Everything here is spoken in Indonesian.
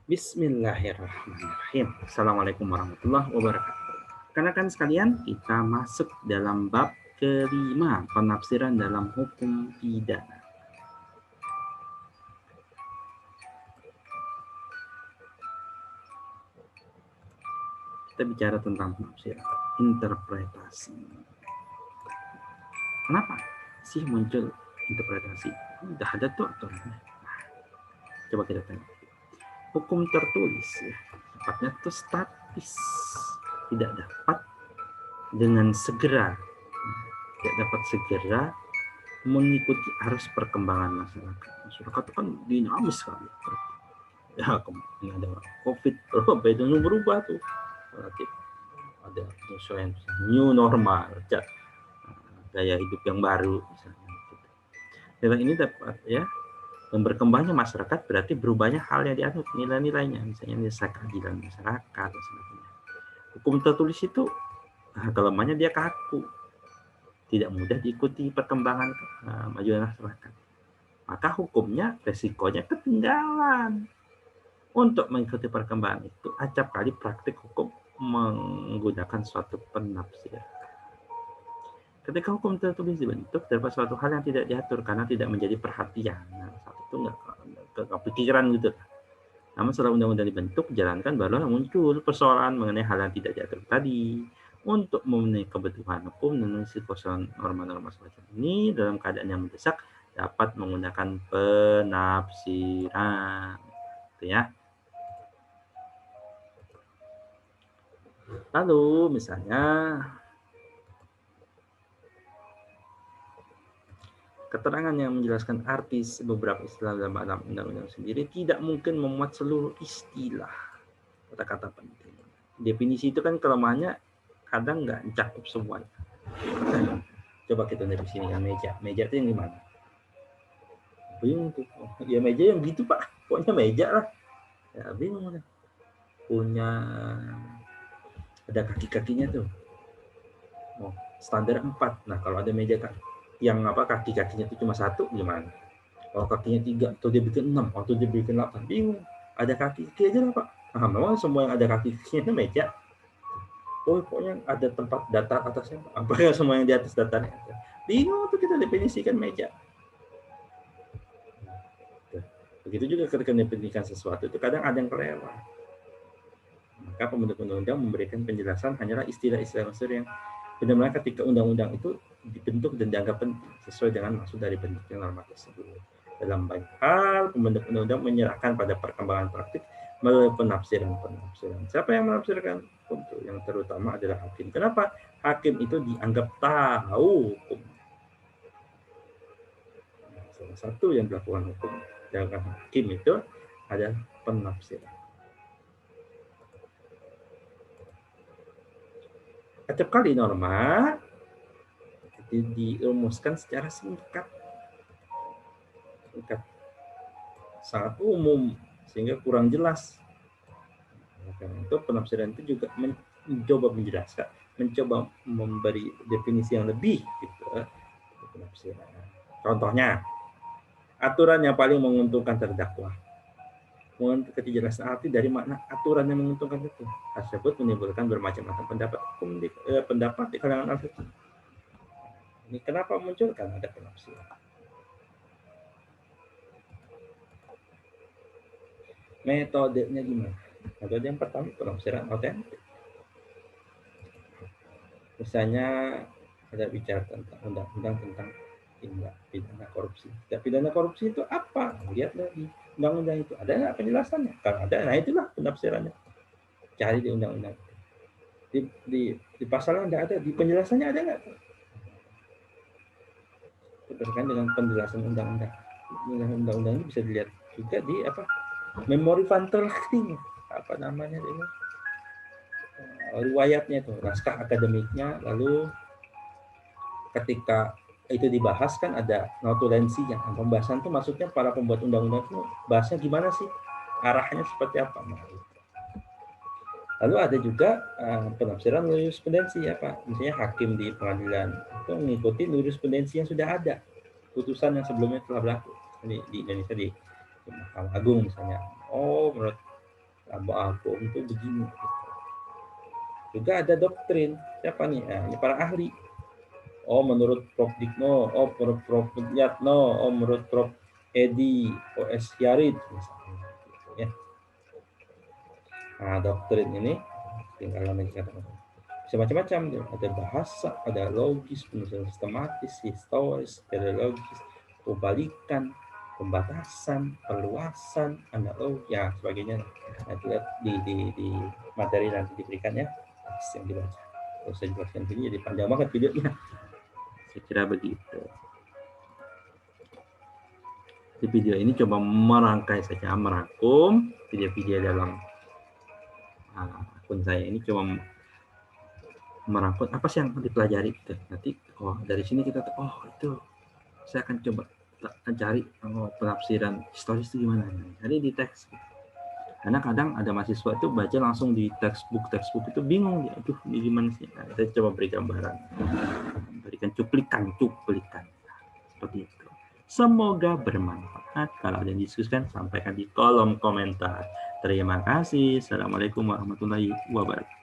Bismillahirrahmanirrahim. Assalamualaikum warahmatullahi wabarakatuh. Rekan-rekan sekalian, kita masuk dalam bab kelima, penafsiran dalam hukum pidana. Kita bicara tentang penafsiran, interpretasi. Kenapa sih muncul interpretasi? Udah ada tuh aturannya. Nah, coba kita tengok. Hukum tertulis, ya, sifatnya itu statis, tidak dapat dengan segera, tidak dapat segera mengikuti arus perkembangan masyarakat. Masyarakat itu kan dinamis sekali. Ya, kemudian ada COVID, itu berubah tuh. Relatif ada penyesuaian new normal, gaya hidup yang baru misalnya. Nilai ini dapat ya, berkembangnya masyarakat berarti berubahnya hal yang dianut, nilai-nilainya, misalnya nilai keadilan masyarakat dan sebagainya. Hukum tertulis itu kelemahannya dia kaku, tidak mudah diikuti perkembangan majunya masyarakat. Maka hukumnya resikonya ketinggalan. Untuk mengikuti perkembangan itu, acap kali praktik hukum menggunakan suatu penafsiran. Ketika hukum tertulis dibentuk, terdapat suatu hal yang tidak diatur karena tidak menjadi perhatian. Nah, saat itu nggak kepikiran gitu. Namun setelah undang-undang dibentuk, jalankan barulah muncul persoalan mengenai hal yang tidak diatur tadi. Untuk memenuhi kebutuhan hukum dan mengisi kosongan norma-norma semacam ini dalam keadaan yang mendesak, dapat menggunakan penafsiran. Gitu ya. Lalu misalnya keterangan yang menjelaskan arti beberapa istilah dalam undang-undang sendiri tidak mungkin memuat seluruh istilah, kata-kata penting. Definisi itu kan kelemahannya kadang nggak mencakup semuanya. Coba kita lihat di sini kan meja. Meja itu yang gimana? Bingung tuh. Ya meja yang gitu Pak. Pokoknya meja lah. Ya bingung lah. Punya ada kaki-kakinya tuh. Oh, standar 4. Nah, kalau ada meja yang kaki-kakinya itu cuma 1 gimana? Kalau kakinya 3 atau dia bikin 6 atau dia bikin 8, bingung. Ada kaki aja lah Pak. Nah, memang semua yang ada kaki-kakinya itu meja. Oh, pokoknya ada tempat datar atasnya. Apakah semua yang di atas datarnya? Bingung tuh kita definisikan meja. Begitu juga ketika mendefinisikan sesuatu itu kadang ada yang kelewat. Maka pembentuk undang-undang memberikan penjelasan hanyalah istilah-istilah unsur yang benar-benar ketika undang-undang itu dibentuk dan dianggap penting sesuai dengan maksud dari bentuknya norma tersebut. Dalam banyak hal, pembentuk undang-undang menyerahkan pada perkembangan praktik melalui penafsiran. Siapa yang menafsirkan? Tentu yang terutama adalah hakim. Kenapa? Hakim itu dianggap tahu hukum. Salah satu yang dilakukan hukum dengan hakim itu ada penafsiran. Acap kali norma dirumuskan secara singkat, sangat umum sehingga kurang jelas. Karena itu penafsiran itu juga mencoba menjelaskan, mencoba memberi definisi yang lebih gitu penafsiran. Contohnya, aturan yang paling menguntungkan terdakwa. Kejelasan arti dari makna aturan yang menguntungkan itu tersebut menimbulkan bermacam-macam pendapat di kalangan ahli. Ini kenapa muncul? Karena ada penafsiran. Metodenya gimana? Metode yang pertama penafsiran otentik. Misalnya ada bicara tentang undang-undang tentang tindak pidana korupsi. Tindak pidana korupsi itu apa? Lihat lagi undang-undang itu ada nggak penjelasannya? Kalau ada, nah itulah penafsirannya. Cari di undang-undang. Di pasalnya nggak ada, di penjelasannya ada nggak? Berkaitan dengan penjelasan undang-undang. Undang-undang ini bisa dilihat juga di memori fantelting, apa namanya ini? Riwayatnya itu, naskah akademiknya, lalu ketika itu dibahas kan ada notulensinya. Pembahasan itu maksudnya para pembuat undang-undang itu bahasnya gimana sih? Arahnya seperti apa? Lalu ada juga penafsiran jurisprudensi misalnya hakim di pengadilan itu mengikuti jurisprudensi yang sudah ada, putusan yang sebelumnya telah berlaku di Indonesia di Mahkamah Agung misalnya. Oh, menurut Abu-abu itu begini. Juga ada doktrin. Siapa nih? Ini para ahli. Oh, menurut Prof. Dikno, oh, menurut Prof. Yatno, oh, menurut Prof. Edi, OS Yarid, misalnya. Ya. Nah, doktrin ini tinggal bisa macam-macam. Ada bahasa, ada logis, penulisan sistematis, historis, teleologis, pembalikan, pembatasan, perluasan, analogi, ya sebagainya. Nanti lihat di materi nanti diberikan ya, yang dibaca. Kalau saya jelaskan ini jadi panjang banget videonya. Saya kira begitu. Di video ini coba merangkai saja, merangkum video-video dalam akun saya ini, coba merangkum apa sih yang dipelajari gitu. Nanti oh dari sini kita oh itu saya akan coba cari penafsiran historis itu gimana. Jadi di teks. Karena kadang ada mahasiswa itu baca langsung di textbook itu bingung ya, aduh ini gimana sih. Nah, saya coba beri gambaran, berikan cuplikan seperti itu. Semoga bermanfaat. Kalau ada yang diskusikan, sampaikan di kolom komentar. Terima kasih. Assalamualaikum warahmatullahi wabarakatuh.